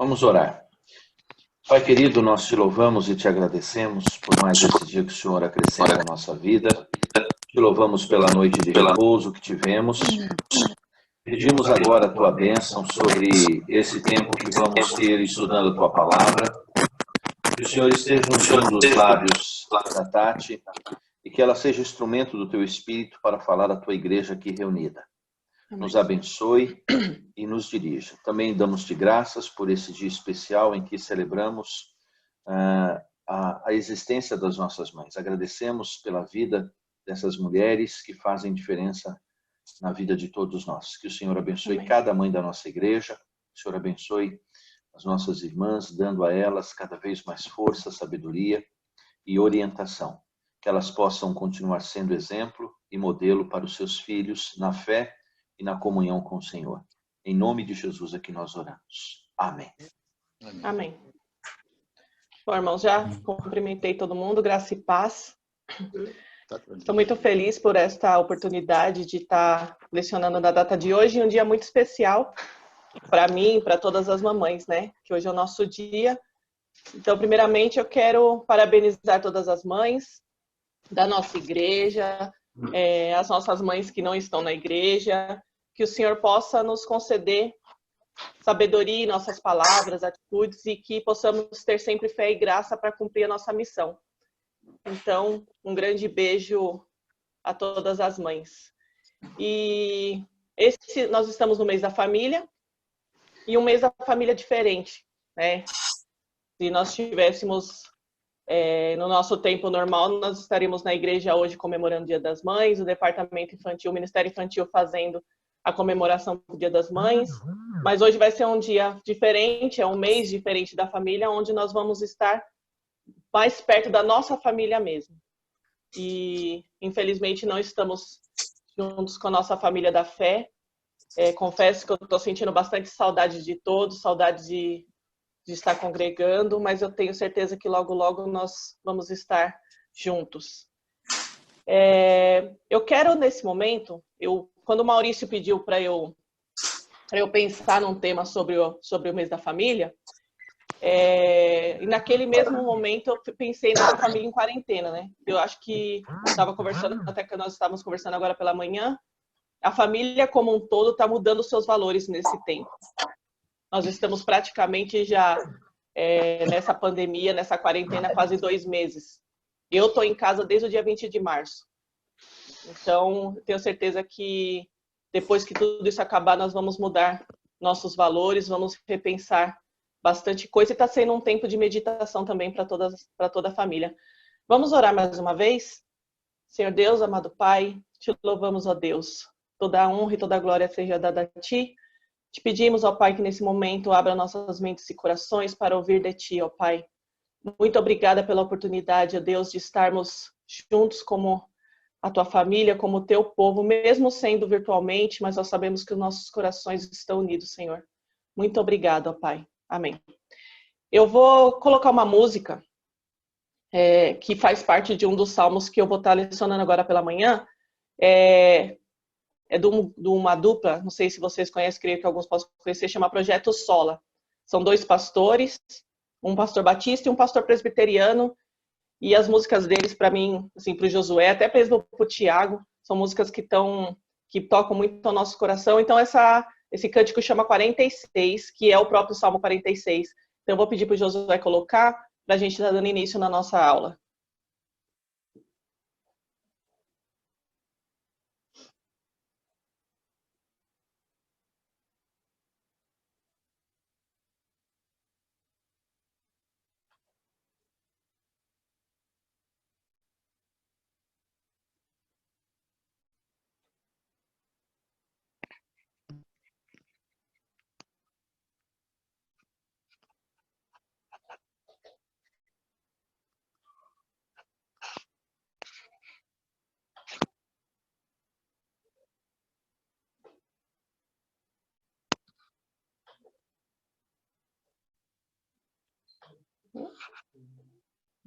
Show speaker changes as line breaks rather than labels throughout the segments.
Vamos orar. Pai querido, nós te louvamos e te agradecemos por mais esse dia que o Senhor acrescenta à nossa vida. Te louvamos pela noite de repouso que tivemos. Pedimos agora a tua bênção sobre esse tempo que vamos ter estudando a tua palavra. Que o Senhor esteja ungindo os lábios da Tati e que ela seja instrumento do teu Espírito para falar à tua igreja aqui reunida. Nos abençoe e nos dirija. Também damos-te graças por esse dia especial em que celebramos a existência das nossas mães. Agradecemos pela vida dessas mulheres que fazem diferença na vida de todos nós. Que o Senhor abençoe
Amém.
cada mãe da nossa igreja. Que o Senhor abençoe as nossas irmãs, dando a elas cada vez mais força, sabedoria e orientação. Que elas possam continuar sendo exemplo e modelo para os seus filhos na fé e na comunhão com o Senhor. Em nome de Jesus é que nós oramos. Amém.
Amém. Bom, irmãos, já cumprimentei todo mundo, graça e paz. Estou muito feliz por esta oportunidade de estar lecionando na data de hoje, um dia muito especial para mim e para todas as mamães, né? Que hoje é o nosso dia. Então, primeiramente, eu quero parabenizar todas as mães da nossa igreja, as nossas mães que não estão na igreja, que o Senhor possa nos conceder sabedoria em nossas palavras, atitudes e que possamos ter sempre fé e graça para cumprir a nossa missão. Então, um grande beijo a todas as mães. E nós estamos no mês da família e um mês da família diferente, né? Se nós tivéssemos no nosso tempo normal, nós estaríamos na igreja hoje comemorando o Dia das Mães, o departamento infantil, o Ministério Infantil fazendo a comemoração do Dia das Mães, mas hoje vai ser um dia diferente, é um mês diferente da família, onde nós vamos estar mais perto da nossa família mesmo. E, infelizmente, não estamos juntos com a nossa família da fé. Confesso que eu estou sentindo bastante saudade de todos, saudade de estar congregando, mas eu tenho certeza que logo, logo nós vamos estar juntos. Eu quero, nesse momento, quando o Maurício pediu para eu pensar num tema sobre o mês da família, e naquele mesmo momento eu pensei na família em quarentena, né? Eu acho que estava conversando, até que nós estávamos conversando agora pela manhã, a família como um todo está mudando os seus valores nesse tempo. Nós estamos praticamente já nessa pandemia, nessa quarentena, quase 2 meses. Eu estou em casa desde o dia 20 de março. Então, tenho certeza que depois que tudo isso acabar, nós vamos mudar nossos valores, vamos repensar bastante coisa e está sendo um tempo de meditação também para toda a família. Vamos orar mais uma vez? Senhor Deus, amado Pai, te louvamos, ó Deus. Toda a honra e toda a glória seja dada a Ti. Te pedimos, ó Pai, que nesse momento abra nossas mentes e corações para ouvir de Ti, ó Pai. Muito obrigada pela oportunidade, ó Deus, de estarmos juntos como a Tua família, como o Teu povo, mesmo sendo virtualmente, mas nós sabemos que os nossos corações estão unidos, Senhor. Muito obrigada, ó Pai. Amém. Eu vou colocar uma música que faz parte de um dos salmos que eu vou estar lecionando agora pela manhã. É de uma dupla, não sei se vocês conhecem, creio que alguns possam conhecer, chama Projeto Sola. São 2 pastores, um pastor batista e um pastor presbiteriano, e as músicas deles, para mim, assim, para o Josué, até mesmo para o Tiago, são músicas que tocam muito ao nosso coração. Então, esse cântico chama 46, que é o próprio Salmo 46. Então, eu vou pedir para o Josué colocar, para a gente estar dando início na nossa aula.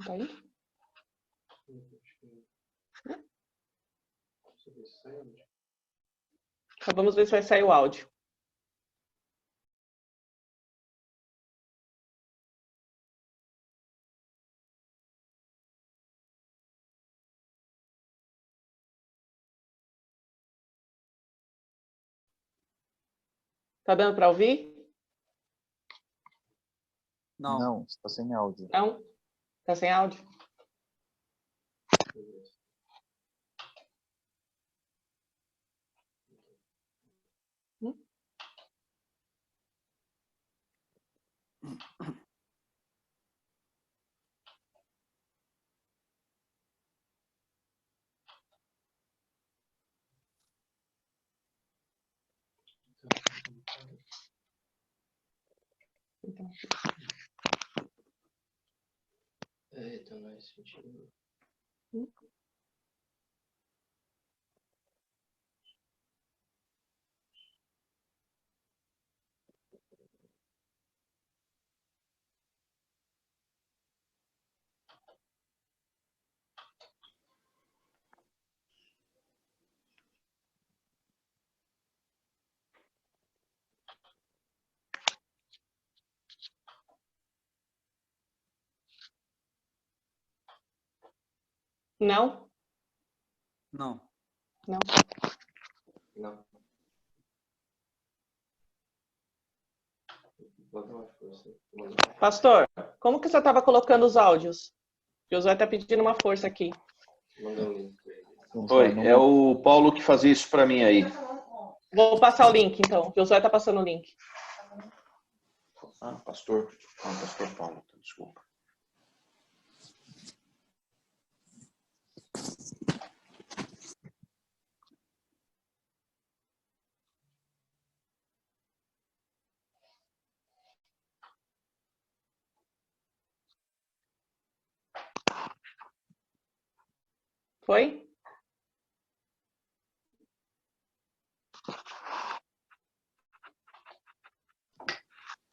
Tá aí? Então, vamos ver se vai sair o áudio. Tá dando para ouvir?
Não, está sem áudio.
Não? Tá sem áudio? Então.
Então não é sentido.
Não?
Não.
Não.
Não. Bota mais força.
Pastor, como que você estava colocando os áudios? Josué está pedindo uma força aqui.
Manda um link.
Oi, é o Paulo que fazia isso para mim aí.
Vou passar o link, então. Josué está passando o link.
Ah, pastor. Ah, pastor Paulo, desculpa.
Foi?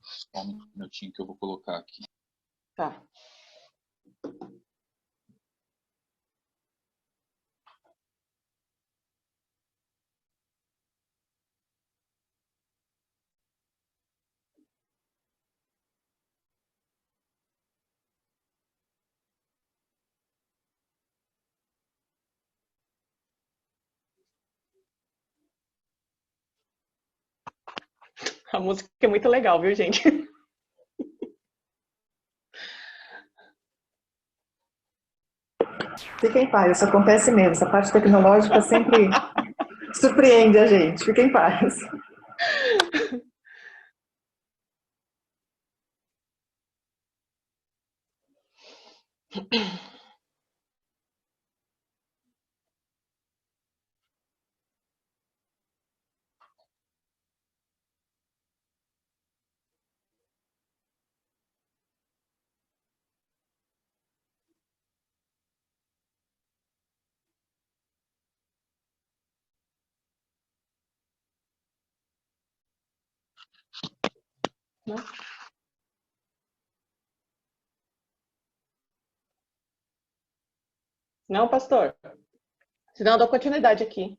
Só um minutinho que eu vou colocar aqui.
Tá. A música é muito legal, viu, gente?
Fiquem em paz, isso acontece mesmo. Essa parte tecnológica sempre surpreende a gente. Fiquem em paz.
Não? Não, pastor? Senão eu dou continuidade aqui.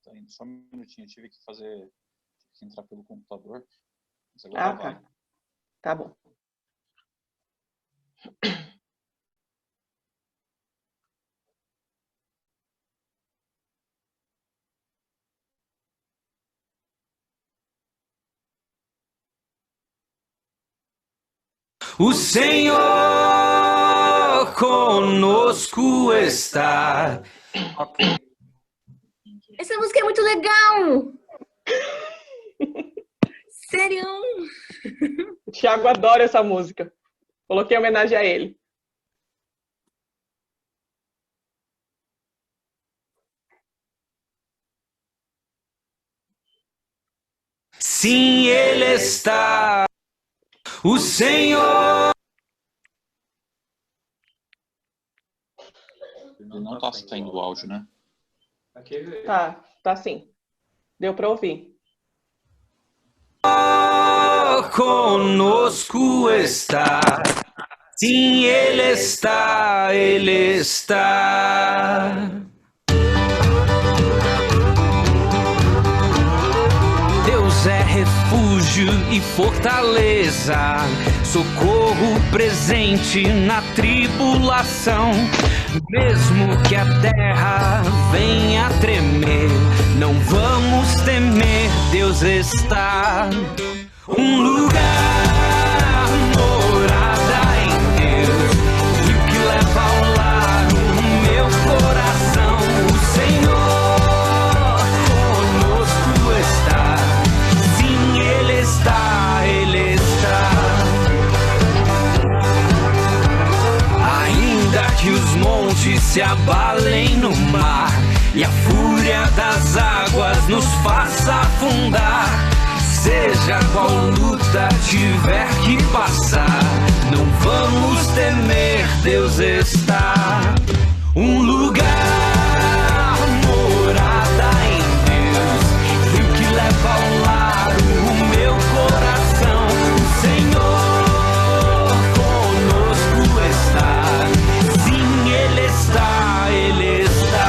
Tá indo só um minutinho. Eu tive que entrar pelo computador. Mas agora vai.
Tá. Tá bom.
O Senhor conosco está.
Ok.
Essa música é muito legal! Sério?
O Thiago adora essa música. Coloquei em homenagem a ele.
Sim, Ele está. O Senhor.
Ele não tá saindo o áudio, né?
Aqui veio.
Tá sim. Deu para ouvir.
Conosco está. Sim, Ele está, Ele está. Deus é refúgio e fortaleza, socorro presente na tribulação. mesmo que a terra venha tremer, não vamos temer, Deus está. Um lugar, morada em Deus, rio que leva ao lar o meu coração. O Senhor conosco está, sim, Ele está, Ele está. Ainda que os montes se abalem no mar e a fúria das águas nos faça afundar, seja qual luta tiver que passar, não vamos temer, Deus está. Um lugar, morada em Deus, rio que leva ao lar o meu coração. O Senhor conosco está, sim, Ele está, Ele está.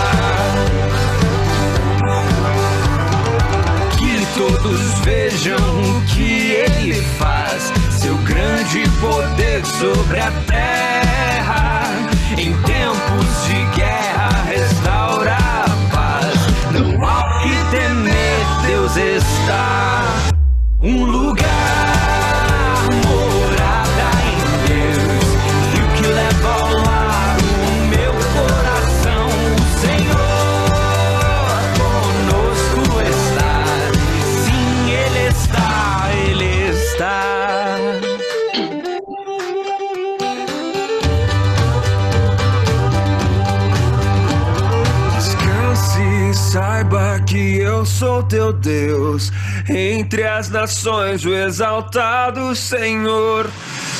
Que todos vejam o que Ele faz, seu grande poder sobre a terra. Em tempos de guerra restaura a paz, não há o que temer, Deus está. Um lugar, morada em Deus, rio que leva ao lar o meu coração. O Senhor conosco está, sim, Ele está, Ele está. Descanse e saiba que eu sou teu Deus, entre as nações o exaltado Senhor.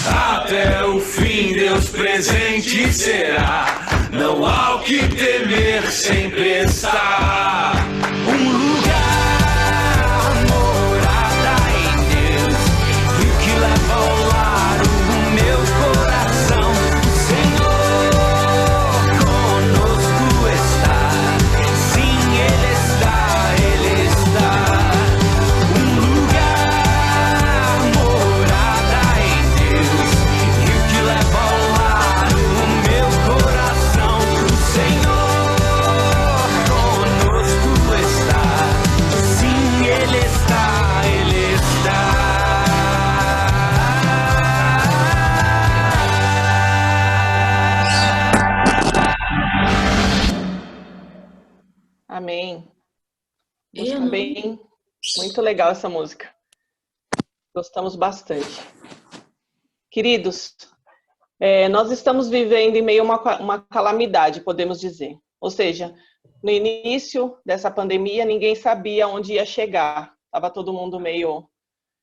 Até o fim Deus presente será, não há o que temer, sempre está. Um lugar, morada em Deus, rio que leva ao lar o meu coração. O Senhor conosco está, sim, Ele está, Ele está. Um lugar, morada em Deus, rio que leva ao lar o meu coração. O Senhor conosco está, sim, Ele está, Ele está.
Amém. Música bem, muito legal essa música. Gostamos bastante. Queridos, nós estamos vivendo em meio a uma calamidade, podemos dizer. Ou seja, no início dessa pandemia, ninguém sabia onde ia chegar. Estava todo mundo meio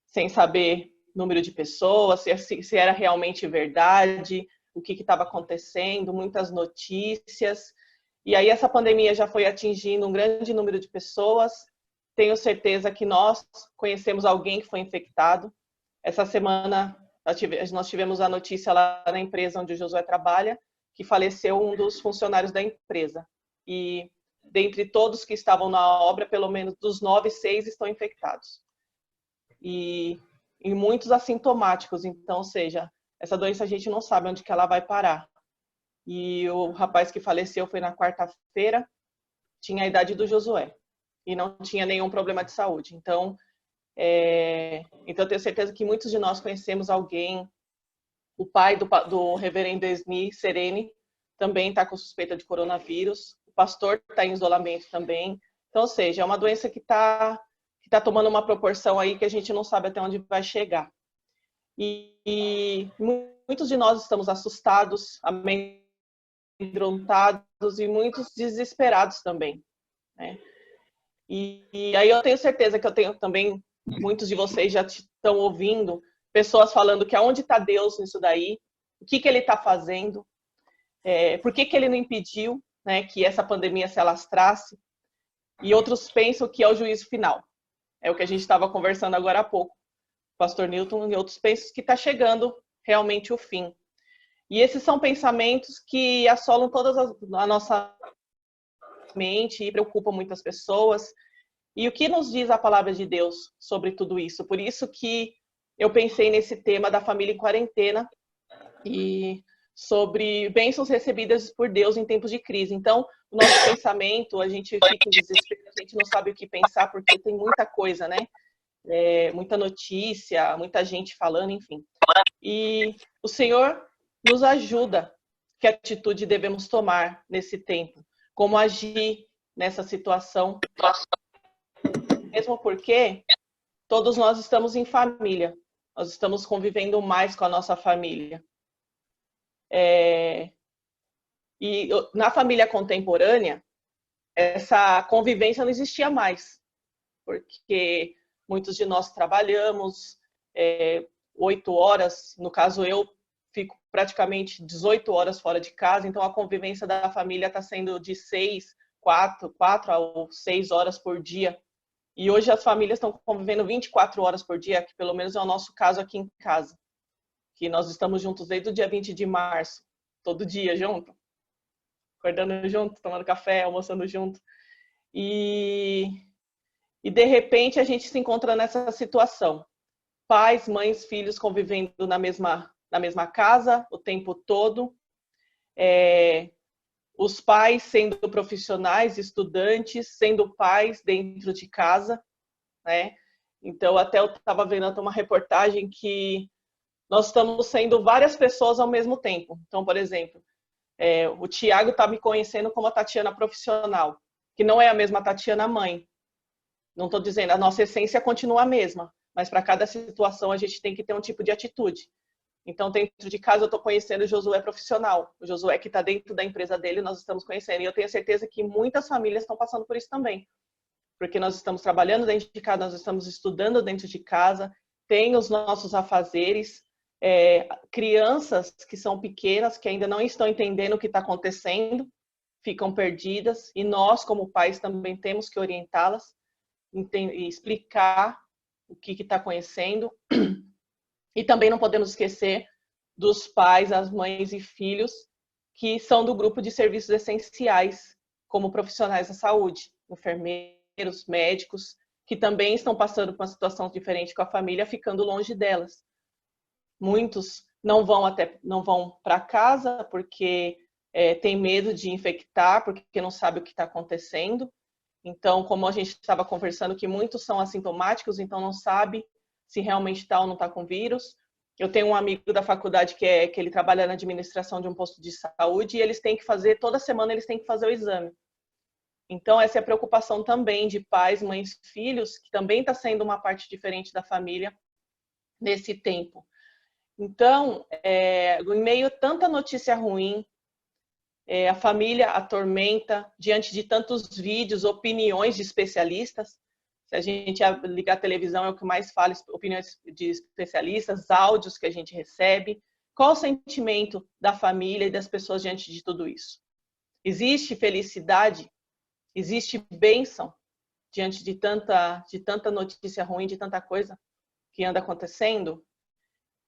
sem saber número de pessoas, se era realmente verdade, o que estava acontecendo, muitas notícias. E aí essa pandemia já foi atingindo um grande número de pessoas. Tenho certeza que nós conhecemos alguém que foi infectado. Essa semana nós tivemos a notícia lá na empresa onde o Josué trabalha, que faleceu um dos funcionários da empresa. E dentre todos que estavam na obra, pelo menos dos 9, 6 estão infectados. E muitos assintomáticos. Então, ou seja, essa doença a gente não sabe onde que ela vai parar. E o rapaz que faleceu foi na quarta-feira, tinha a idade do Josué e não tinha nenhum problema de saúde. Então eu tenho certeza que muitos de nós conhecemos alguém. O pai do reverendo Esni Serene também está com suspeita de coronavírus. O pastor está em isolamento também. Então, ou seja, é uma doença que tá tomando uma proporção aí que a gente não sabe até onde vai chegar. E muitos de nós estamos assustados, amedrontados e muitos desesperados também, né? E aí eu tenho certeza que eu tenho também, muitos de vocês já estão ouvindo pessoas falando que aonde está Deus nisso daí, o que Ele está fazendo, por que Ele não impediu, né, que essa pandemia se alastrasse, e outros pensam que é o juízo final. É o que a gente estava conversando agora há pouco, o pastor Newton, e outros pensam que está chegando realmente o fim. E esses são pensamentos que assolam a nossa mente e preocupam muitas pessoas. E o que nos diz a palavra de Deus sobre tudo isso? Por isso que eu pensei nesse tema da família em quarentena. E sobre bênçãos recebidas por Deus em tempos de crise. Então, o nosso pensamento, a gente fica em desespero, a gente não sabe o que pensar, porque tem muita coisa, né? Muita notícia, muita gente falando, enfim. E o Senhor nos ajuda. Que atitude devemos tomar nesse tempo? Como agir nessa situação? Mesmo porque todos nós estamos em família. Nós estamos convivendo mais com a nossa família. E na família contemporânea, essa convivência não existia mais. Porque muitos de nós trabalhamos 8 horas, no caso eu fico praticamente 18 horas fora de casa, então a convivência da família está sendo de 4 a 6 horas por dia. E hoje as famílias estão convivendo 24 horas por dia, que pelo menos é o nosso caso aqui em casa. Que nós estamos juntos desde o dia 20 de março, todo dia junto, acordando junto, tomando café, almoçando junto. E de repente a gente se encontra nessa situação. Pais, mães, filhos convivendo na mesma casa o tempo todo. Os pais sendo profissionais, estudantes, sendo pais dentro de casa, né? Então, até eu estava vendo uma reportagem que nós estamos sendo várias pessoas ao mesmo tempo. Então, por exemplo, o Tiago está me conhecendo como a Tatiana profissional, que não é a mesma Tatiana mãe. Não estou dizendo, a nossa essência continua a mesma, mas para cada situação a gente tem que ter um tipo de atitude. Então, dentro de casa, eu estou conhecendo o Josué profissional. O Josué que está dentro da empresa dele, nós estamos conhecendo. E eu tenho certeza que muitas famílias estão passando por isso também. Porque nós estamos trabalhando dentro de casa, nós estamos estudando dentro de casa, tem os nossos afazeres, crianças que são pequenas, que ainda não estão entendendo o que está acontecendo, ficam perdidas. E nós, como pais, também temos que orientá-las e explicar o que está acontecendo. E também não podemos esquecer dos pais, as mães e filhos que são do grupo de serviços essenciais, como profissionais da saúde, enfermeiros, médicos, que também estão passando por uma situação diferente com a família, ficando longe delas. Muitos não vão para casa porque tem medo de infectar, porque não sabe o que está acontecendo. Então, como a gente estava conversando, que muitos são assintomáticos, então não sabe se realmente está ou não está com vírus. Eu tenho um amigo da faculdade que ele trabalha na administração de um posto de saúde e eles têm que fazer, toda semana eles têm que fazer o exame. Então, essa é a preocupação também de pais, mães, filhos, que também está sendo uma parte diferente da família nesse tempo. Então, em meio a tanta notícia ruim, a família atormenta diante de tantos vídeos, opiniões de especialistas. Se a gente ligar a televisão, é o que mais fala, opiniões de especialistas, áudios que a gente recebe. Qual o sentimento da família e das pessoas diante de tudo isso? Existe felicidade? Existe bênção diante de tanta notícia ruim, de tanta coisa que anda acontecendo?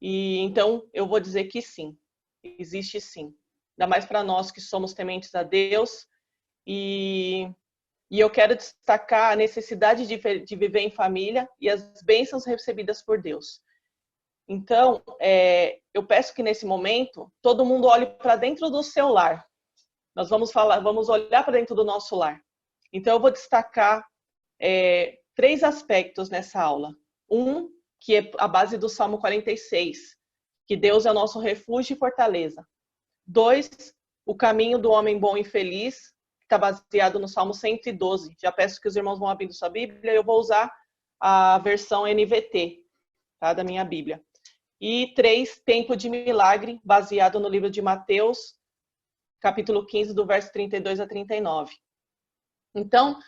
E então, eu vou dizer que sim, existe sim. Ainda mais para nós que somos tementes a Deus. E eu quero destacar a necessidade de viver em família e as bênçãos recebidas por Deus. Então, eu peço que nesse momento, todo mundo olhe para dentro do seu lar. Nós vamos olhar para dentro do nosso lar. Então, eu vou destacar 3 aspectos nessa aula. Um, que é a base do Salmo 46, que Deus é o nosso refúgio e fortaleza. 2, o caminho do homem bom e feliz, está baseado no Salmo 112. Já peço que os irmãos vão abrindo sua Bíblia. Eu vou usar a versão NVT, tá, da minha Bíblia. E 3, tempo de milagre, baseado no livro de Mateus, capítulo 15, do verso 32 a 39. Então,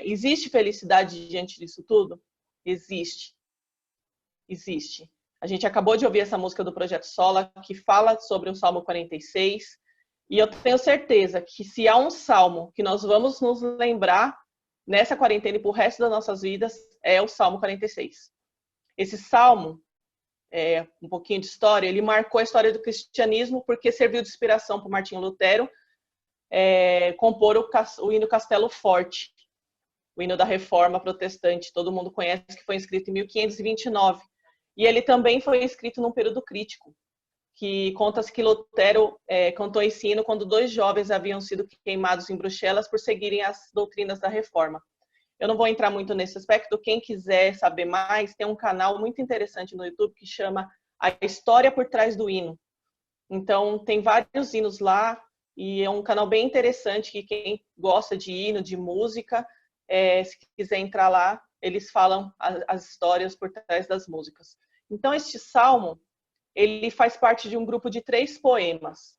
existe felicidade diante disso tudo? Existe. Existe. A gente acabou de ouvir essa música do Projeto Sola, que fala sobre o Salmo 46. E eu tenho certeza que se há um salmo que nós vamos nos lembrar nessa quarentena e por resto das nossas vidas, é o Salmo 46. Esse salmo, um pouquinho de história, ele marcou a história do cristianismo porque serviu de inspiração para Martinho Lutero compor o hino Castelo Forte, o hino da Reforma Protestante, todo mundo conhece, que foi escrito em 1529. E ele também foi escrito num período crítico, que conta-se que Lutero cantou esse hino quando 2 jovens haviam sido queimados em Bruxelas por seguirem as doutrinas da Reforma. Eu não vou entrar muito nesse aspecto. Quem quiser saber mais, tem um canal muito interessante no YouTube que chama A História por Trás do Hino. Então, tem vários hinos lá e é um canal bem interessante que quem gosta de hino, de música, se quiser entrar lá, eles falam as histórias por trás das músicas. Então, este salmo, ele faz parte de um grupo de 3 poemas,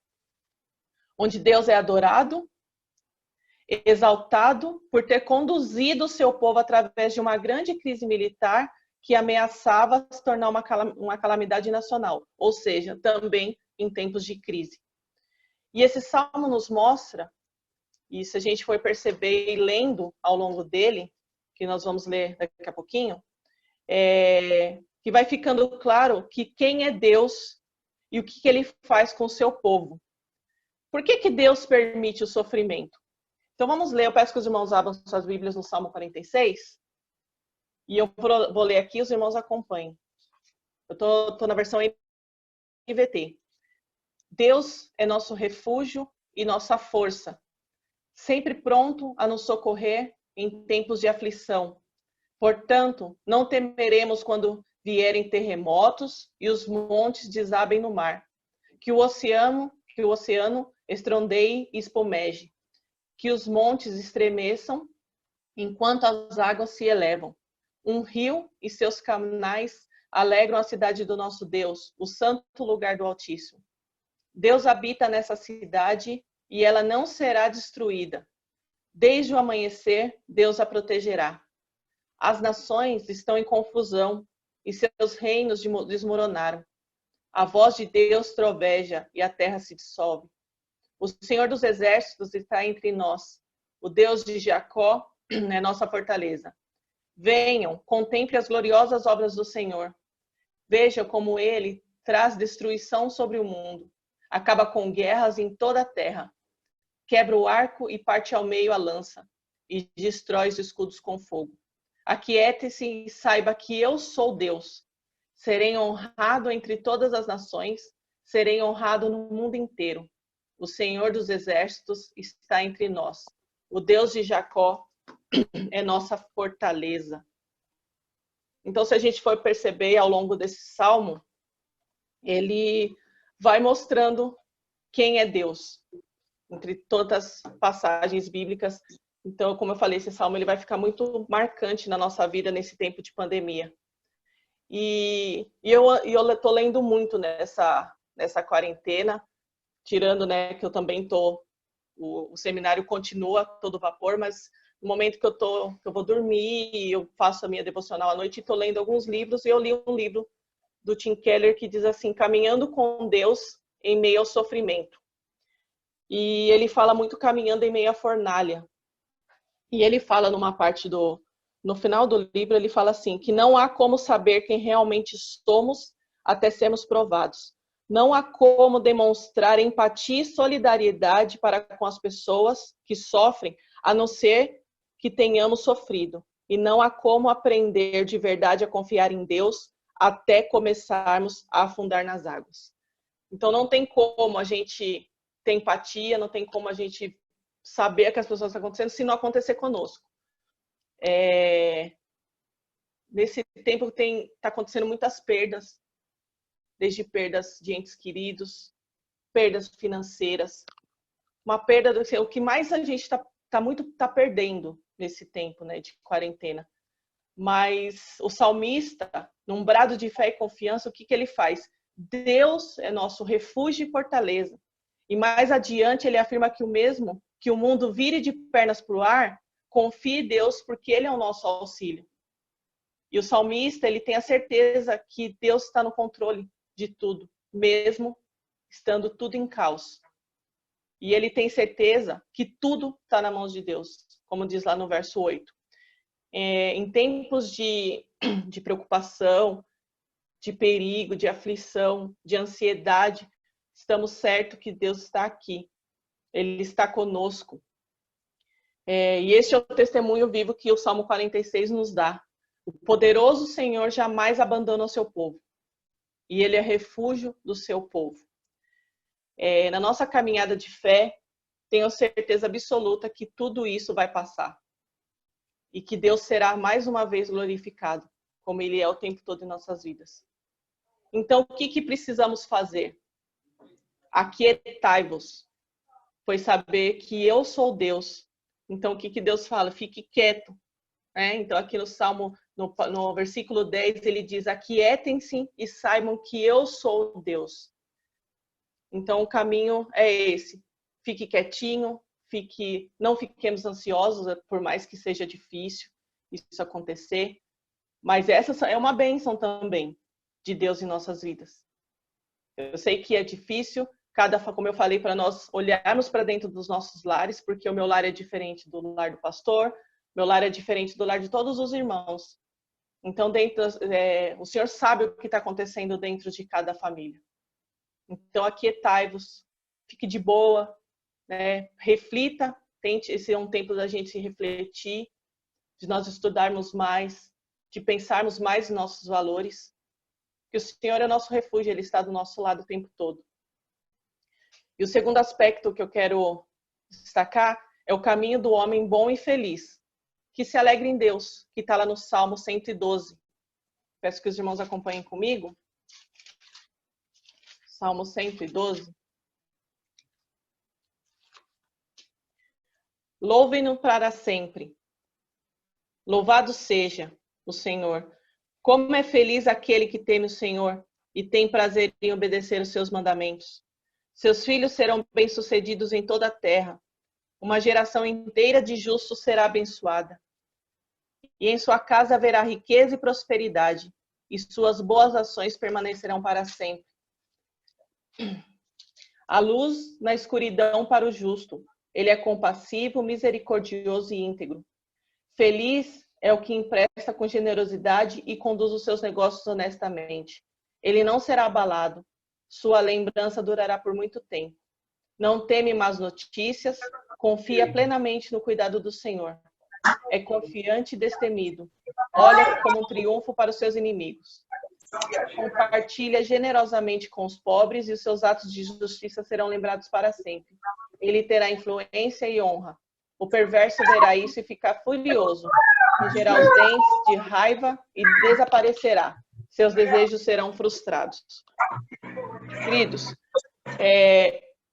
onde Deus é adorado, exaltado por ter conduzido o seu povo através de uma grande crise militar que ameaçava se tornar uma calamidade nacional, ou seja, também em tempos de crise. E esse salmo nos mostra, e se a gente for perceber e lendo ao longo dele, que nós vamos ler daqui a pouquinho, que vai ficando claro que quem é Deus e o que ele faz com o seu povo. Por que Deus permite o sofrimento? Então vamos ler, eu peço que os irmãos abram suas Bíblias no Salmo 46, e eu vou ler aqui, os irmãos acompanhem. Eu estou na versão NVT. Deus é nosso refúgio e nossa força, sempre pronto a nos socorrer em tempos de aflição. Portanto, não temeremos quando vierem terremotos e os montes desabem no mar, que o oceano estrondeie e espumeje, que os montes estremeçam enquanto as águas se elevam. Um rio e seus canais alegram a cidade do nosso Deus, o santo lugar do Altíssimo. Deus habita nessa cidade e ela não será destruída. Desde o amanhecer, Deus a protegerá. As nações estão em confusão e seus reinos desmoronaram. A voz de Deus troveja e a terra se dissolve. O Senhor dos Exércitos está entre nós. O Deus de Jacó é nossa fortaleza. Venham, contemple as gloriosas obras do Senhor. Vejam como ele traz destruição sobre o mundo. Acaba com guerras em toda a terra. Quebra o arco e parte ao meio a lança. E destrói os escudos com fogo. Aquiete-se e saiba que eu sou Deus. Serei honrado entre todas as nações. Serei honrado no mundo inteiro. O Senhor dos Exércitos está entre nós. O Deus de Jacó é nossa fortaleza. Então, se a gente for perceber ao longo desse salmo, ele vai mostrando quem é Deus, entre todas as passagens bíblicas. Então, como eu falei, esse salmo ele vai ficar muito marcante na nossa vida nesse tempo de pandemia. E eu estou lendo muito nessa quarentena, tirando, né, que eu também estou, o seminário continua a todo vapor, mas no momento que eu vou dormir, eu faço a minha devocional à noite e estou lendo alguns livros, e eu li um livro do Tim Keller que diz assim, Caminhando com Deus em meio ao sofrimento. E ele fala muito caminhando em meio à fornalha. E ele fala numa parte no final do livro, ele fala assim, que não há como saber quem realmente somos até sermos provados. Não há como demonstrar empatia e solidariedade para com as pessoas que sofrem, a não ser que tenhamos sofrido. E não há como aprender de verdade a confiar em Deus até começarmos a afundar nas águas. Então não tem como a gente ter empatia, não tem como a gente saber que as pessoas estão acontecendo se não acontecer conosco. Nesse tempo está acontecendo muitas perdas, desde perdas de entes queridos, perdas financeiras, uma perda o que mais a gente está perdendo nesse tempo, né, de quarentena. Mas o salmista, num brado de fé e confiança, o que ele faz? Deus é nosso refúgio e fortaleza. E mais adiante ele afirma que o mundo vire de pernas para o ar, confie em Deus porque ele é o nosso auxílio. E o salmista, ele tem a certeza que Deus está no controle de tudo, mesmo estando tudo em caos. E ele tem certeza que tudo está na mão de Deus, como diz lá no verso 8. Em tempos de preocupação, de perigo, de aflição, de ansiedade, estamos certos que Deus está aqui. Ele está conosco. E este é o testemunho vivo que o Salmo 46 nos dá. O poderoso Senhor jamais abandona o seu povo. E ele é refúgio do seu povo. na nossa caminhada de fé, tenho certeza absoluta que tudo isso vai passar. E que Deus será mais uma vez glorificado, como Ele é o tempo todo em nossas vidas. Então, o que precisamos fazer? Aquietai-vos, pois saber que eu sou Deus. Então, o que Deus fala? Fique quieto. Então, aqui no Salmo, no versículo 10, ele diz: aquietem-se e saibam que eu sou Deus. Então, o caminho é esse. Fique quietinho, não fiquemos ansiosos, por mais que seja difícil isso acontecer. Mas essa é uma bênção também de Deus em nossas vidas. Eu sei que é difícil, como eu falei, para nós olharmos para dentro dos nossos lares, porque o meu lar é diferente do lar do pastor, meu lar é diferente do lar de todos os irmãos. Então, o Senhor sabe o que está acontecendo dentro de cada família. Então, aquietai-vos, fique de boa, reflita, esse é um tempo da gente se refletir, de nós estudarmos mais, de pensarmos mais em nossos valores, que o Senhor é o nosso refúgio, Ele está do nosso lado o tempo todo. E o segundo aspecto que eu quero destacar é o caminho do homem bom e feliz, que se alegra em Deus, que está lá no Salmo 112. Peço que os irmãos acompanhem comigo. Salmo 112. Louvem-no para sempre. Louvado seja o Senhor. Como é feliz aquele que teme o Senhor e tem prazer em obedecer os seus mandamentos. Seus filhos serão bem-sucedidos em toda a terra. Uma geração inteira de justos será abençoada. E em sua casa haverá riqueza e prosperidade, e suas boas ações permanecerão para sempre. A luz na escuridão para o justo. Ele é compassivo, misericordioso e íntegro. Feliz é o que empresta com generosidade e conduz os seus negócios honestamente. Ele não será abalado. Sua lembrança durará por muito tempo. Não teme más notícias, confia plenamente no cuidado do Senhor. É confiante e destemido. Olha como um triunfo para os seus inimigos. Compartilha generosamente com os pobres e os seus atos de justiça serão lembrados para sempre. Ele terá influência e honra. O perverso verá isso e ficará furioso. Rangerá os dentes de raiva e desaparecerá. Seus desejos serão frustrados. Queridos,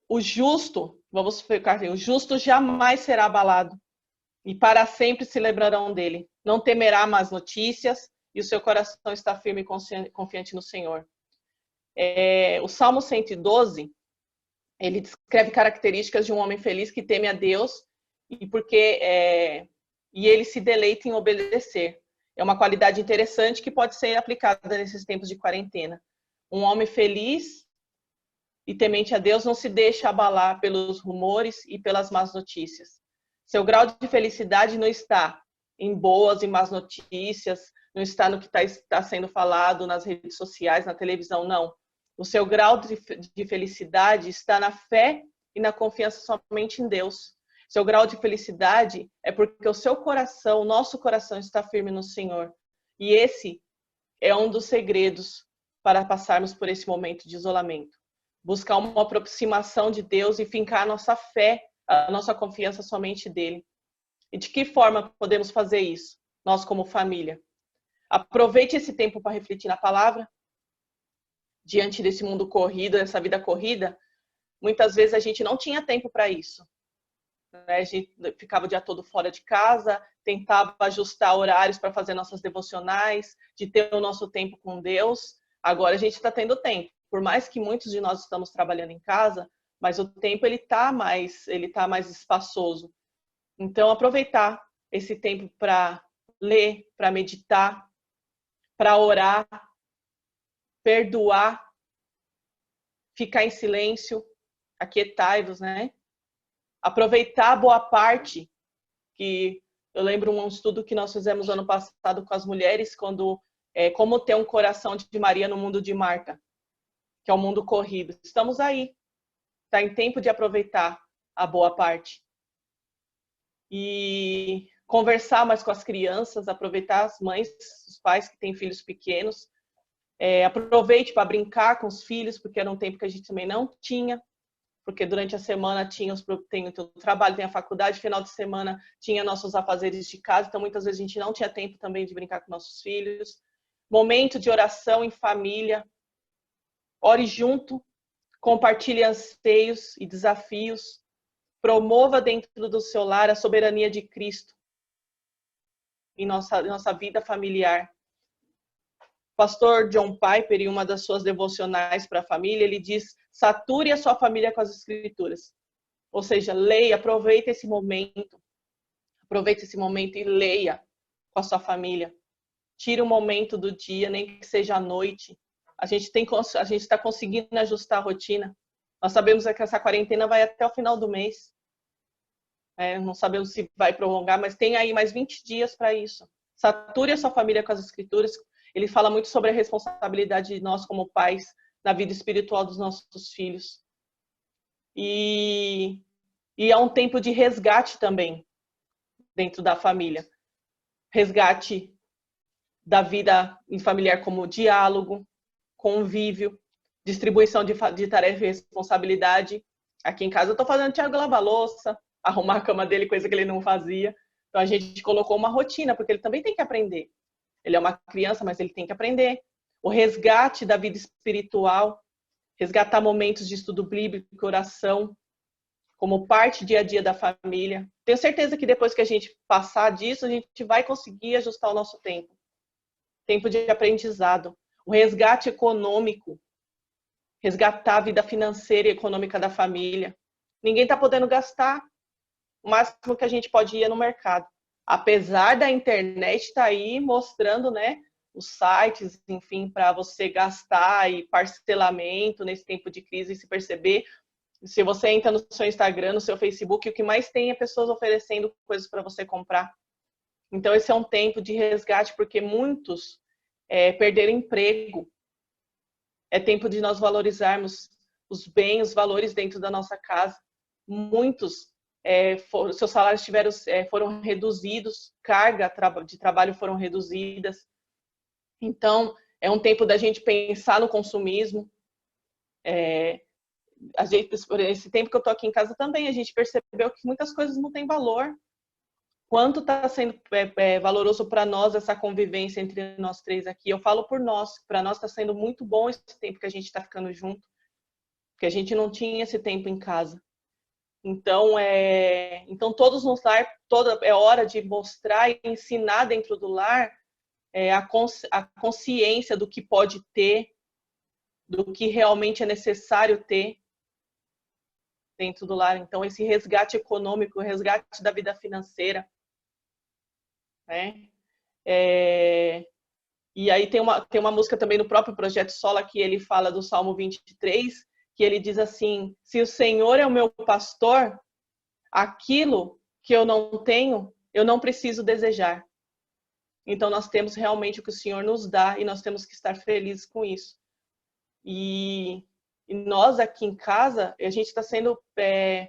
o justo, vamos ficar assim, o justo jamais será abalado e para sempre se lembrarão dele. Não temerá más notícias e o seu coração está firme e confiante no Senhor. O Salmo 112, ele descreve características de um homem feliz que teme a Deus e ele se deleita em obedecer. É uma qualidade interessante que pode ser aplicada nesses tempos de quarentena. Um homem feliz e temente a Deus não se deixa abalar pelos rumores e pelas más notícias. Seu grau de felicidade não está em boas e más notícias, não está no que está sendo falado nas redes sociais, na televisão, não. O seu grau de felicidade está na fé e na confiança somente em Deus. Seu grau de felicidade é porque o seu coração, o nosso coração está firme no Senhor. E esse é um dos segredos para passarmos por esse momento de isolamento. Buscar uma aproximação de Deus e fincar a nossa fé, a nossa confiança somente dele. E de que forma podemos fazer isso? Nós como família. Aproveite esse tempo para refletir na palavra. Diante desse mundo corrido, dessa vida corrida, muitas vezes a gente não tinha tempo para isso. A gente ficava o dia todo fora de casa, tentava ajustar horários para fazer nossas devocionais, de ter o nosso tempo com Deus. Agora a gente está tendo tempo. Por mais que muitos de nós estamos trabalhando em casa, mas o tempo ele tá mais espaçoso. Então aproveitar esse tempo para ler, para meditar, para orar, perdoar, ficar em silêncio, aquietai-vos, né? Aproveitar a boa parte, que eu lembro um estudo que nós fizemos ano passado com as mulheres, como ter um coração de Maria no mundo de Marta, que é o mundo corrido. Estamos aí, está em tempo de aproveitar a boa parte. E conversar mais com as crianças, aproveitar as mães, os pais que têm filhos pequenos. Aproveite para brincar com os filhos, porque era um tempo que a gente também não tinha. porque durante a semana tem o trabalho, tem a faculdade, final de semana tinha nossos afazeres de casa, então muitas vezes a gente não tinha tempo também de brincar com nossos filhos. Momento de oração em família, ore junto, compartilhe anseios e desafios, promova dentro do seu lar a soberania de Cristo em nossa vida familiar. Pastor John Piper, em uma das suas devocionais para a família, ele diz: sature a sua família com as escrituras. Ou seja, leia, aproveite esse momento e leia com a sua família. Tire um momento do dia, nem que seja à noite. A gente está conseguindo ajustar a rotina. Nós sabemos que essa quarentena vai até o final do mês. Não sabemos se vai prolongar, mas tem aí mais 20 dias para isso. Sature a sua família com as escrituras. Ele fala muito sobre a responsabilidade de nós como pais na vida espiritual dos nossos filhos. E é um tempo de resgate também dentro da família. Resgate da vida em familiar como diálogo, convívio, distribuição de tarefa e responsabilidade. Aqui em casa eu estou fazendo o Thiago lavar a louça, arrumar a cama dele, coisa que ele não fazia. Então a gente colocou uma rotina, porque ele também tem que aprender. Ele é uma criança, mas ele tem que aprender. O resgate da vida espiritual, resgatar momentos de estudo bíblico, oração, como parte dia a dia da família. Tenho certeza que depois que a gente passar disso, a gente vai conseguir ajustar o nosso tempo. Tempo de aprendizado. O resgate econômico, resgatar a vida financeira e econômica da família. Ninguém está podendo gastar. O máximo que a gente pode ir é no mercado. Apesar da internet estar aí mostrando, né, os sites, enfim, para você gastar e parcelamento nesse tempo de crise e se perceber. Se você entra no seu Instagram, no seu Facebook, o que mais tem é pessoas oferecendo coisas para você comprar. Então, esse é um tempo de resgate, porque muitos perderam emprego. É tempo de nós valorizarmos os bens, os valores dentro da nossa casa. Muitos seus salários foram reduzidos, carga de trabalho foram reduzidas. Então, é um tempo da gente pensar no consumismo. Esse tempo que eu estou aqui em casa também, a gente percebeu que muitas coisas não têm valor. Quanto está sendo valoroso para nós essa convivência entre nós três aqui? Eu falo por nós, para nós está sendo muito bom esse tempo que a gente está ficando junto, porque a gente não tinha esse tempo em casa. Então, todos no lar, é hora de mostrar e ensinar dentro do lar a consciência do que pode ter, do que realmente é necessário ter dentro do lar. Então, esse resgate econômico, o resgate da vida financeira, né? E aí tem uma música também no próprio Projeto Sola que ele fala do Salmo 23, que ele diz assim: se o Senhor é o meu pastor, aquilo que eu não tenho, eu não preciso desejar. Então nós temos realmente o que o Senhor nos dá e nós temos que estar felizes com isso. E nós aqui em casa, a gente está sendo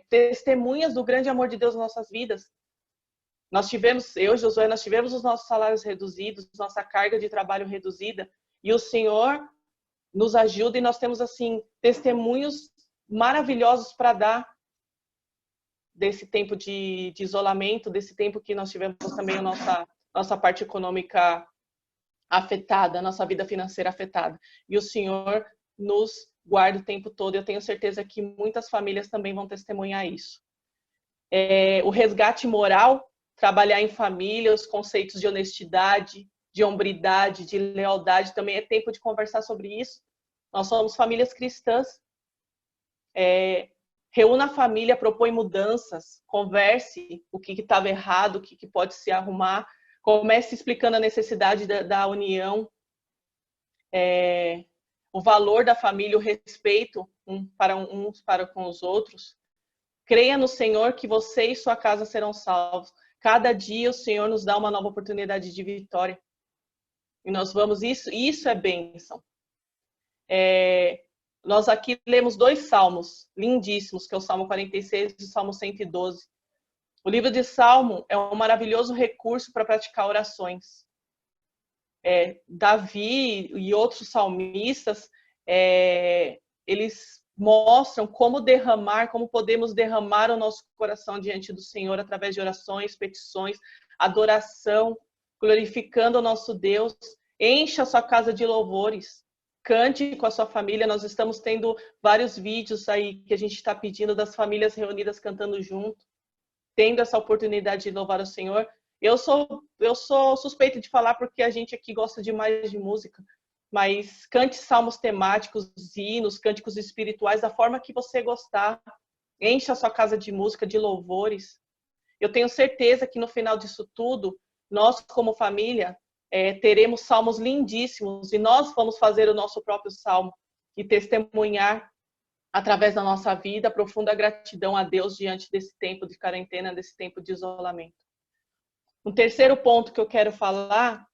testemunhas do grande amor de Deus nas nossas vidas. Eu e Josué, nós tivemos os nossos salários reduzidos, nossa carga de trabalho reduzida, e o Senhor nos ajuda e nós temos, assim, testemunhos maravilhosos para dar desse tempo de isolamento, desse tempo que nós tivemos também a nossa parte econômica afetada, a nossa vida financeira afetada. E o Senhor nos guarda o tempo todo. Eu tenho certeza que muitas famílias também vão testemunhar isso. O resgate moral, trabalhar em família, os conceitos de honestidade, de hombridade, de lealdade, também é tempo de conversar sobre isso. Nós somos famílias cristãs. Reúna a família, propõe mudanças, converse o que estava errado, o que pode se arrumar, comece explicando a necessidade da união, o valor da família, o respeito uns para com os outros. Creia no Senhor que você e sua casa serão salvos. Cada dia o Senhor nos dá uma nova oportunidade de vitória. E nós vamos, isso é bênção. Nós aqui lemos 2 salmos lindíssimos, que é o Salmo 46 e o Salmo 112. O livro de Salmo é um maravilhoso recurso para praticar orações. Davi e outros salmistas, eles mostram como derramar, como podemos derramar o nosso coração diante do Senhor através de orações, petições, adoração, glorificando o nosso Deus. Encha a sua casa de louvores, cante com a sua família. Nós estamos tendo vários vídeos aí que a gente está pedindo das famílias reunidas cantando junto, tendo essa oportunidade de louvar o Senhor. Eu sou suspeita de falar porque a gente aqui gosta demais de música, mas cante salmos temáticos, hinos, cânticos espirituais, da forma que você gostar. Encha a sua casa de música, de louvores. Eu tenho certeza que no final disso tudo, nós como família teremos salmos lindíssimos e nós vamos fazer o nosso próprio salmo e testemunhar através da nossa vida profunda gratidão a Deus diante desse tempo de quarentena, desse tempo de isolamento. Um terceiro ponto que eu quero falar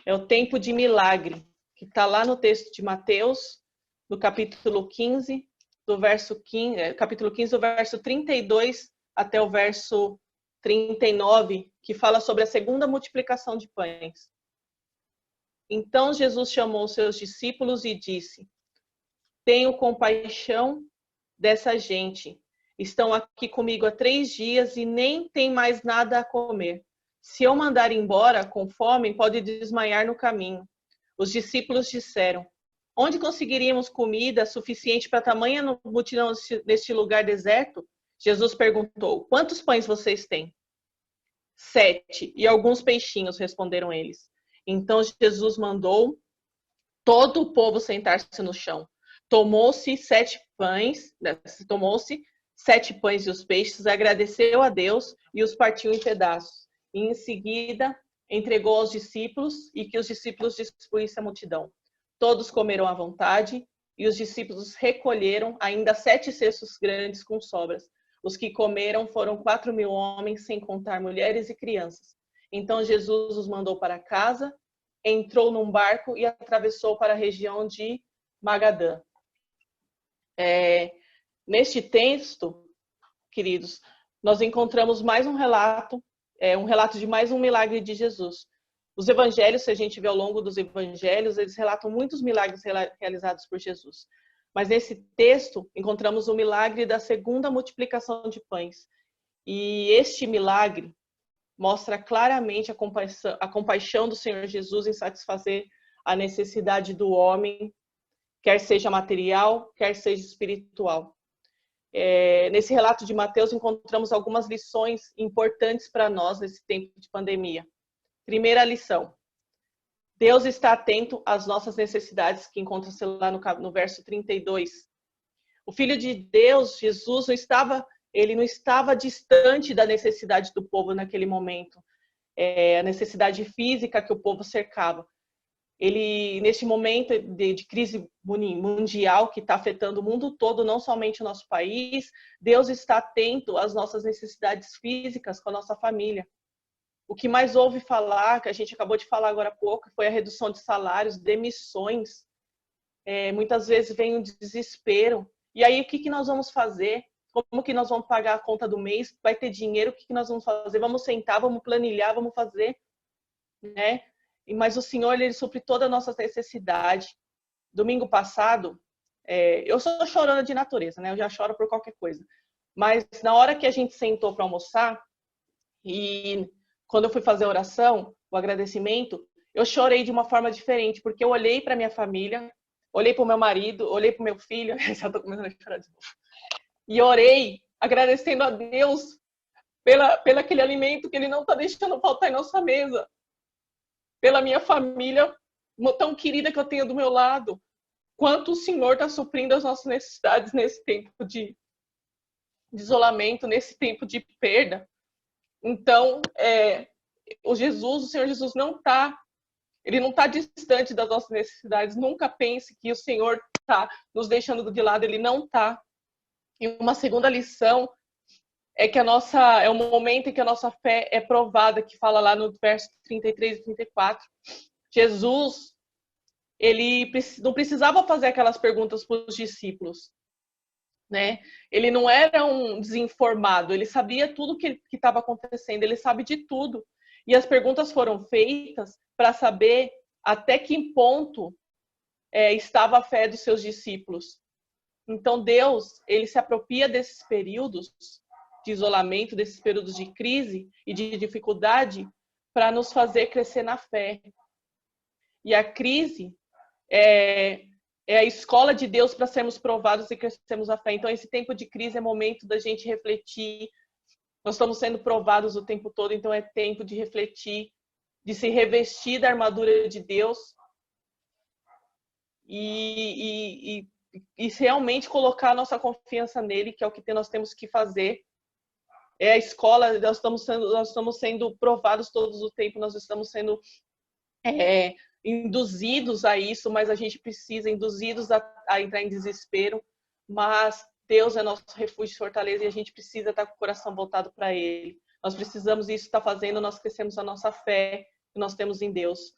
é o tempo de milagre, que está lá no texto de Mateus, no capítulo 15, do verso 32 até o verso 39, que fala sobre a segunda multiplicação de pães. Então Jesus chamou seus discípulos e disse: tenho compaixão dessa gente. Estão aqui comigo há 3 dias e nem tem mais nada a comer. Se eu mandar embora com fome, pode desmaiar no caminho. Os discípulos disseram: onde conseguiríamos comida suficiente para tamanha multidão neste lugar deserto? Jesus perguntou: quantos pães vocês têm? 7, e alguns peixinhos, responderam eles. Então Jesus mandou todo o povo sentar-se no chão. Tomou-se 7 pães e os peixes, agradeceu a Deus e os partiu em pedaços. E em seguida entregou aos discípulos e que os discípulos distribuíssem à multidão. Todos comeram à vontade e os discípulos recolheram ainda 7 cestos grandes com sobras. Os que comeram foram 4.000 homens, sem contar mulheres e crianças. Então Jesus os mandou para casa, entrou num barco e atravessou para a região de Magadã. Neste texto, queridos, nós encontramos mais um relato de mais um milagre de Jesus. Os evangelhos, se a gente vê ao longo dos evangelhos, eles relatam muitos milagres realizados por Jesus. Mas nesse texto, encontramos o milagre da segunda multiplicação de pães. E este milagre mostra claramente a compaixão do Senhor Jesus em satisfazer a necessidade do homem, quer seja material, quer seja espiritual. Nesse relato de Mateus, encontramos algumas lições importantes para nós nesse tempo de pandemia. Primeira lição: Deus está atento às nossas necessidades, que encontra-se lá no verso 32. O Filho de Deus, Jesus, não estava distante da necessidade do povo naquele momento, a necessidade física que o povo cercava. Ele, neste momento de crise mundial que está afetando o mundo todo, não somente o nosso país, Deus está atento às nossas necessidades físicas com a nossa família. O que mais ouve falar, que a gente acabou de falar agora há pouco, foi a redução de salários, demissões. Muitas vezes vem um desespero. E aí, o que nós vamos fazer? Como que nós vamos pagar a conta do mês? Vai ter dinheiro? O que nós vamos fazer? Vamos sentar, vamos planilhar, vamos fazer, né? Mas o Senhor, Ele supre toda a nossa necessidade. Domingo passado, eu sou chorona de natureza, né? Eu já choro por qualquer coisa. Mas na hora que a gente sentou para almoçar, e quando eu fui fazer a oração, o agradecimento, eu chorei de uma forma diferente, porque eu olhei para minha família, olhei para o meu marido, olhei para o meu filho, já estou começando a chorar de novo, e orei agradecendo a Deus pelo aquele alimento que Ele não está deixando faltar em nossa mesa, pela minha família tão querida que eu tenho do meu lado, quanto o Senhor está suprindo as nossas necessidades nesse tempo de isolamento, nesse tempo de perda. Então, o Senhor Jesus Ele não está distante das nossas necessidades. Nunca pense que o Senhor está nos deixando de lado, Ele não está. E uma segunda lição é que é o momento em que a nossa fé é provada, que fala lá no verso 33 e 34. Jesus, Ele não precisava fazer aquelas perguntas para os discípulos, né? Ele não era um desinformado, ele sabia tudo que estava acontecendo, ele sabe de tudo. E as perguntas foram feitas para saber até que ponto estava a fé dos seus discípulos. Então Deus, ele se apropria desses períodos de isolamento, desses períodos de crise e de dificuldade para nos fazer crescer na fé. E a crise é a escola de Deus para sermos provados e crescermos na fé. Então esse tempo de crise é momento da gente refletir. Nós estamos sendo provados o tempo todo, então é tempo de refletir, de se revestir da armadura de Deus e realmente colocar a nossa confiança nele, que é o que nós temos que fazer. É a escola, nós estamos sendo provados todos o tempo, nós estamos sendo induzidos a isso, mas a gente precisa, induzidos a entrar em desespero, mas Deus é nosso refúgio e fortaleza e a gente precisa estar com o coração voltado para Ele. Nós precisamos, isso está fazendo, nós crescemos a nossa fé que nós temos em Deus.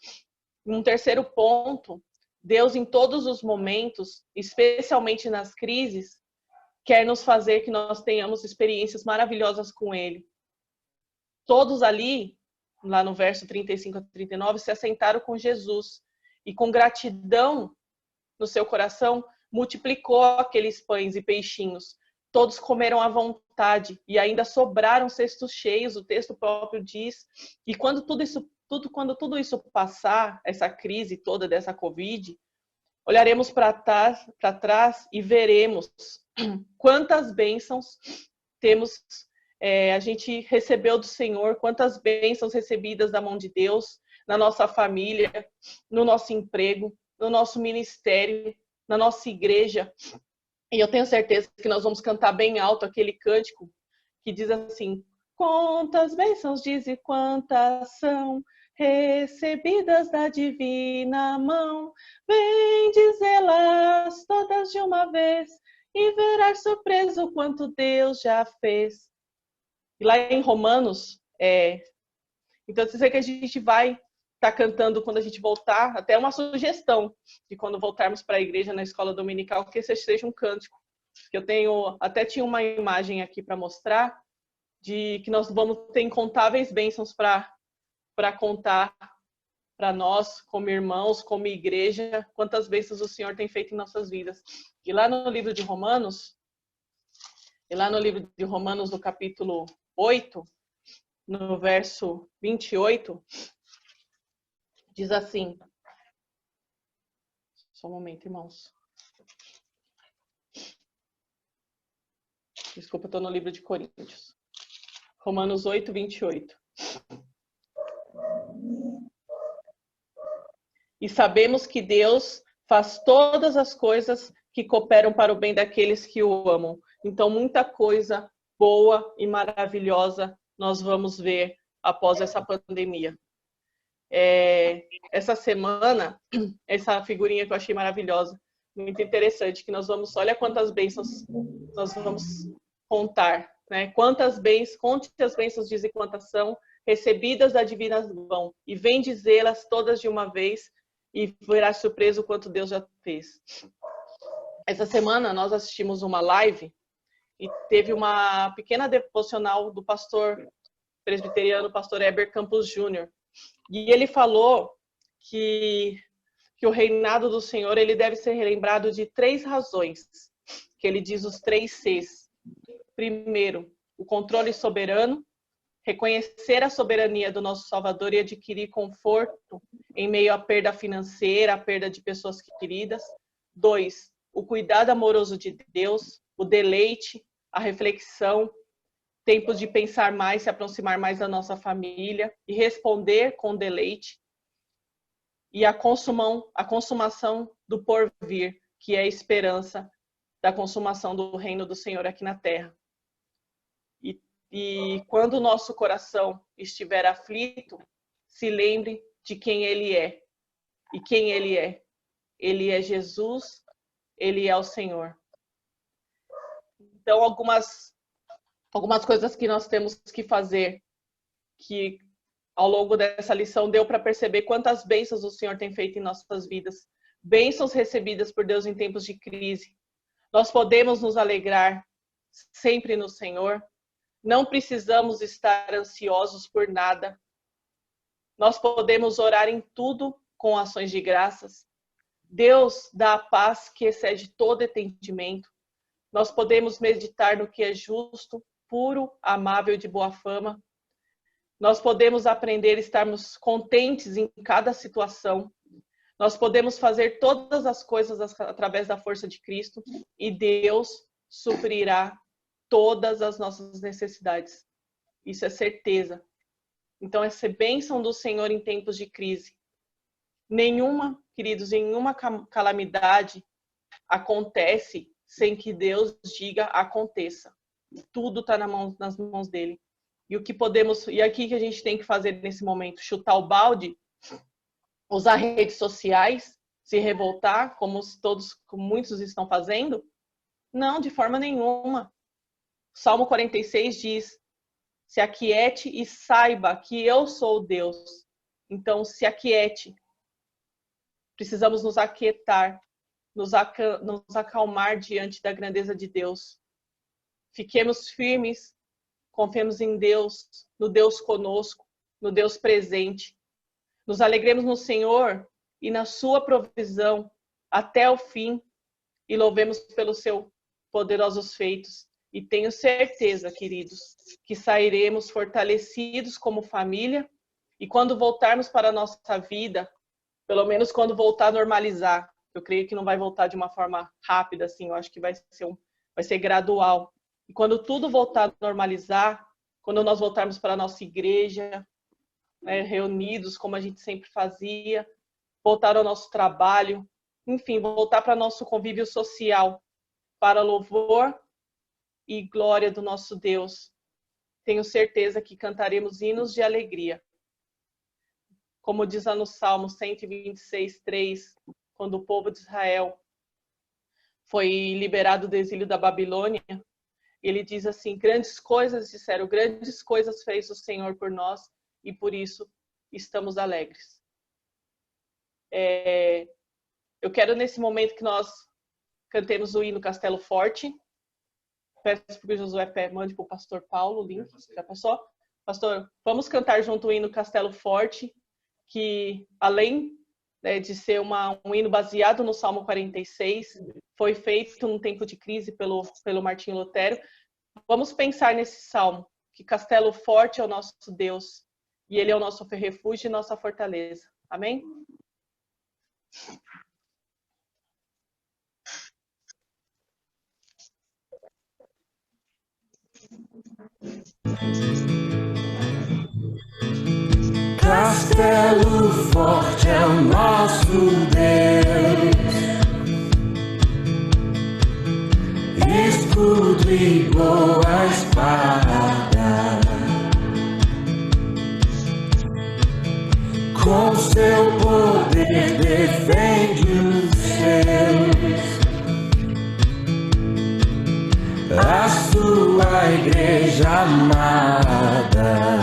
Um terceiro ponto, Deus em todos os momentos, especialmente nas crises, quer nos fazer que nós tenhamos experiências maravilhosas com Ele. Todos ali, lá no verso 35 a 39, se assentaram com Jesus e com gratidão no seu coração, multiplicou aqueles pães e peixinhos. Todos comeram à vontade e ainda sobraram cestos cheios, o texto próprio diz. E quando tudo isso passar, essa crise toda dessa Covid, olharemos para trás e veremos quantas bênçãos a gente recebeu do Senhor, quantas bênçãos recebidas da mão de Deus, na nossa família, no nosso emprego, no nosso ministério, na nossa igreja. E eu tenho certeza que nós vamos cantar bem alto aquele cântico que diz assim: quantas bênçãos diz e quantas são recebidas da divina mão, vem dizê-las todas de uma vez e verás surpreso quanto Deus já fez. E lá em Romanos, então isso é que a gente vai estar cantando quando a gente voltar, até uma sugestão de quando voltarmos para a igreja na escola dominical, que esse seja um cântico. Que eu tinha uma imagem aqui para mostrar, de que nós vamos ter incontáveis bênçãos para contar para nós, como irmãos, como igreja, quantas bênçãos o Senhor tem feito em nossas vidas. E lá no livro de Romanos, no capítulo 8, no verso 28, diz assim, só um momento, irmãos. Desculpa, eu estou no livro de Coríntios. Romanos 8, 28. E sabemos que Deus faz todas as coisas que cooperam para o bem daqueles que o amam. Então, muita coisa boa e maravilhosa nós vamos ver após essa pandemia. Essa semana, essa figurinha que eu achei maravilhosa, muito interessante, que nós vamos, olha quantas bênçãos nós vamos contar, né? Conte as bênçãos, diz e quantas são, recebidas da divina mão, e vem dizê-las todas de uma vez, e verá surpreso quanto Deus já fez. Essa semana nós assistimos uma live, e teve uma pequena devocional do pastor presbiteriano, pastor Heber Campos Júnior, e ele falou que o reinado do Senhor ele deve ser relembrado de 3 razões, que ele diz os 3 Cs. Primeiro, o controle soberano, reconhecer a soberania do nosso Salvador e adquirir conforto em meio à perda financeira, à perda de pessoas queridas. 2, o cuidado amoroso de Deus, o deleite, a reflexão, tempo de pensar mais, se aproximar mais da nossa família e responder com deleite. E a consumação do porvir, que é a esperança da consumação do reino do Senhor aqui na terra. E quando o nosso coração estiver aflito, se lembre de quem Ele é. E quem Ele é? Ele é Jesus, Ele é o Senhor. Então, algumas coisas que nós temos que fazer, que ao longo dessa lição deu para perceber quantas bênçãos o Senhor tem feito em nossas vidas. Bênçãos recebidas por Deus em tempos de crise. Nós podemos nos alegrar sempre no Senhor. Não precisamos estar ansiosos por nada. Nós podemos orar em tudo com ações de graças. Deus dá a paz que excede todo entendimento. Nós podemos meditar no que é justo, puro, amável e de boa fama. Nós podemos aprender a estarmos contentes em cada situação. Nós podemos fazer todas as coisas através da força de Cristo e Deus suprirá todas as nossas necessidades. Isso é certeza. Então, essa é bênção do Senhor em tempos de crise. Nenhuma, queridos, nenhuma calamidade acontece sem que Deus diga aconteça. Tudo está nas mãos dele. E aqui que a gente tem que fazer nesse momento? Chutar o balde? Usar redes sociais? Se revoltar, como muitos estão fazendo? Não, de forma nenhuma. Salmo 46 diz: se aquiete e saiba que eu sou Deus. Então, se aquiete. Precisamos nos aquietar, nos acalmar diante da grandeza de Deus. Fiquemos firmes, confiemos em Deus, no Deus conosco, no Deus presente. Nos alegremos no Senhor e na sua provisão até o fim e louvemos pelos seus poderosos feitos. E tenho certeza, queridos, que sairemos fortalecidos como família e quando voltarmos para a nossa vida, pelo menos quando voltar a normalizar, eu creio que não vai voltar de uma forma rápida, assim, eu acho que vai ser gradual. E quando tudo voltar a normalizar, quando nós voltarmos para a nossa igreja, né, reunidos como a gente sempre fazia, voltar ao nosso trabalho, enfim, voltar para nosso convívio social, para louvor e glória do nosso Deus. Tenho certeza que cantaremos hinos de alegria. Como diz lá no Salmo 126:3, quando o povo de Israel foi liberado do exílio da Babilônia, ele diz assim: grandes coisas disseram, grandes coisas fez o Senhor por nós e por isso estamos alegres. Eu quero nesse momento que nós cantemos o hino Castelo Forte. Peço para o Josué mande para o pastor Paulo, o link. Já passou? Pastor, vamos cantar junto o hino Castelo Forte, que além, né, de ser um hino baseado no Salmo 46, foi feito num tempo de crise pelo Martinho Lutero. Vamos pensar nesse salmo, que Castelo Forte é o nosso Deus, e Ele é o nosso refúgio e nossa fortaleza. Amém?
Castelo forte é o nosso Deus, escudo e boa espada, com seu poder defende os seus, a sua igreja amada.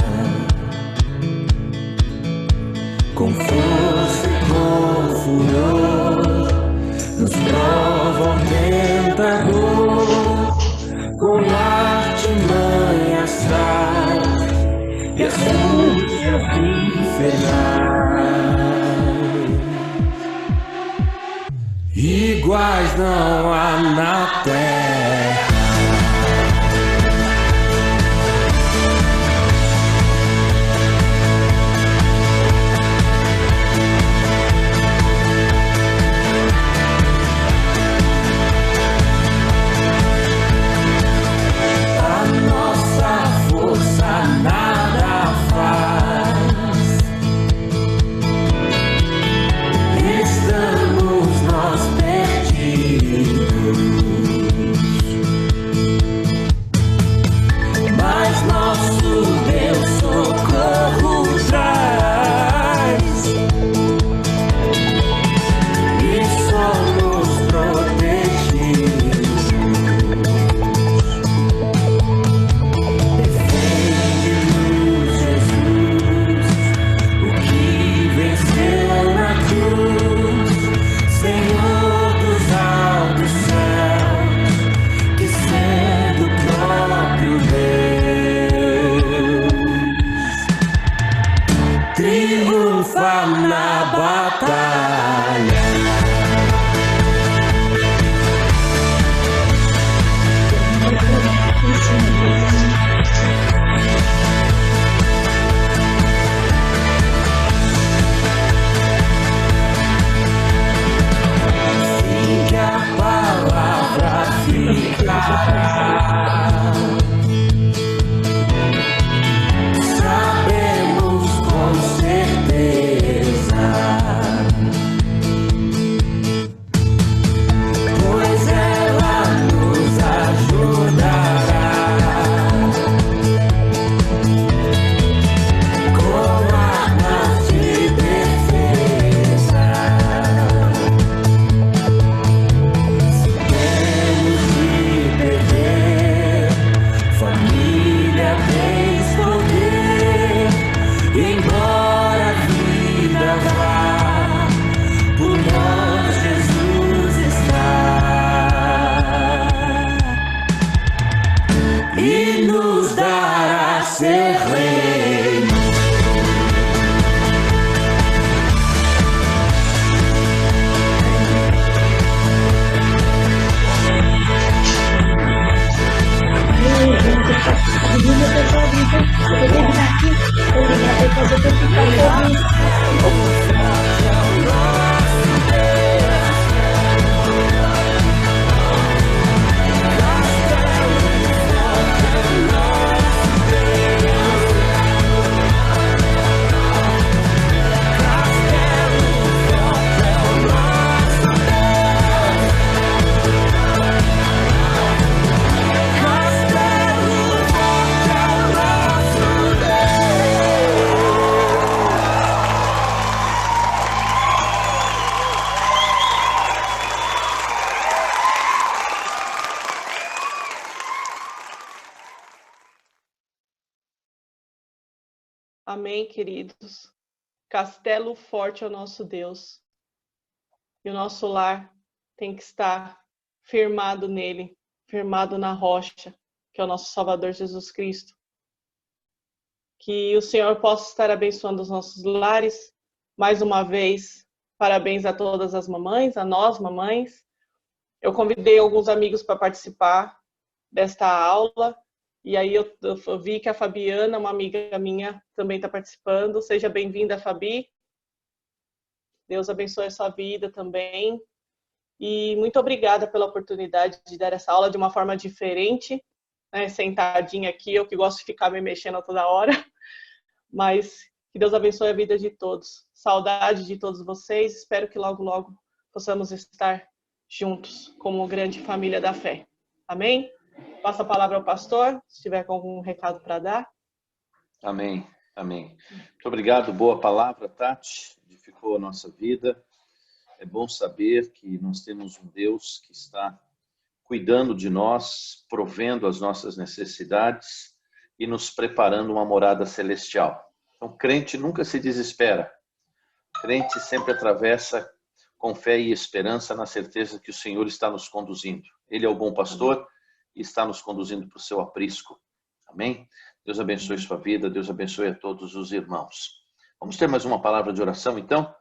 Com força e com furor, nos prova o tentador, com artimanhas traz, e astúcias infernais, iguais não há na terra. Nada faz, estamos nós perdidos.
Amém, queridos. Castelo forte é o nosso Deus. E o nosso lar tem que estar firmado nele, firmado na rocha, que é o nosso Salvador Jesus Cristo. Que o Senhor possa estar abençoando os nossos lares. Mais uma vez, parabéns a todas as mamães, a nós, mamães. Eu convidei alguns amigos para participar desta aula. E aí eu vi que a Fabiana, uma amiga minha, também está participando. Seja bem-vinda, Fabi. Deus abençoe a sua vida também. E muito obrigada pela oportunidade de dar essa aula de uma forma diferente, né? Sentadinha aqui, eu que gosto de ficar me mexendo toda hora. Mas que Deus abençoe a vida de todos. Saudade de todos vocês. Espero que logo, logo possamos estar juntos como grande família da fé. Amém? Passa a palavra ao pastor, se tiver algum recado para dar.
Amém, amém. Muito obrigado, boa palavra, Tati. Edificou a nossa vida. É bom saber que nós temos um Deus que está cuidando de nós, provendo as nossas necessidades e nos preparando uma morada celestial. Então, crente nunca se desespera. Crente sempre atravessa com fé e esperança na certeza que o Senhor está nos conduzindo. Ele é o bom pastor e está nos conduzindo para o seu aprisco. Amém? Deus abençoe sua vida, Deus abençoe a todos os irmãos. Vamos ter mais uma palavra de oração, então,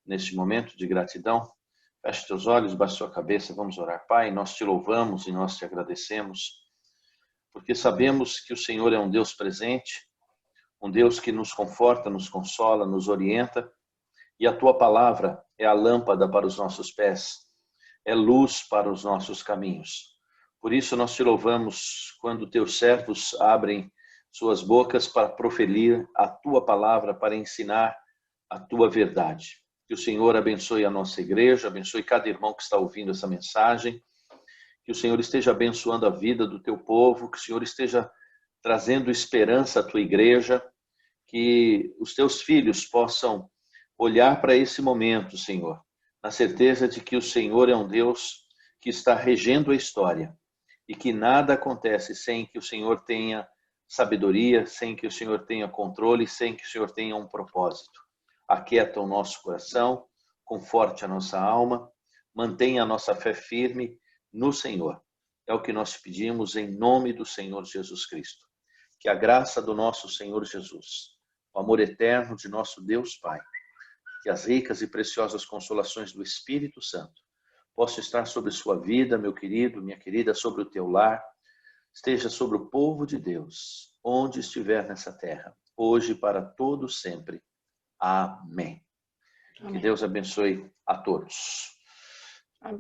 neste momento de gratidão. Feche teus olhos, baixe sua cabeça, vamos orar. Pai, nós te louvamos e nós te agradecemos, porque sabemos que o Senhor é um Deus presente, um Deus que nos conforta, nos consola, nos orienta, e a tua palavra é a lâmpada para os nossos pés, é luz para os nossos caminhos. Por isso nós te louvamos quando teus servos abrem suas bocas para proferir a tua palavra, para ensinar a tua verdade. Que o Senhor abençoe a nossa igreja, abençoe cada irmão que está ouvindo essa mensagem, que o Senhor esteja abençoando a vida do teu povo, que o Senhor esteja trazendo esperança à tua igreja, que os teus filhos possam olhar para esse momento, Senhor, na certeza de que o Senhor é um Deus que está regendo a história e que nada acontece sem que o Senhor tenha sabedoria, sem que o Senhor tenha controle, sem que o Senhor tenha um propósito. Aquieta o nosso coração, conforte a nossa alma, mantenha a nossa fé firme no Senhor. É o que nós pedimos em nome do Senhor Jesus Cristo. Que a graça do nosso Senhor Jesus, o amor eterno de nosso Deus Pai, que as ricas e preciosas consolações do Espírito Santo possam estar sobre sua vida, meu querido, minha querida, sobre o teu lar, esteja sobre o povo de Deus, onde estiver nessa terra, hoje e para todos sempre. Amém. Que Deus abençoe a todos.
Amém.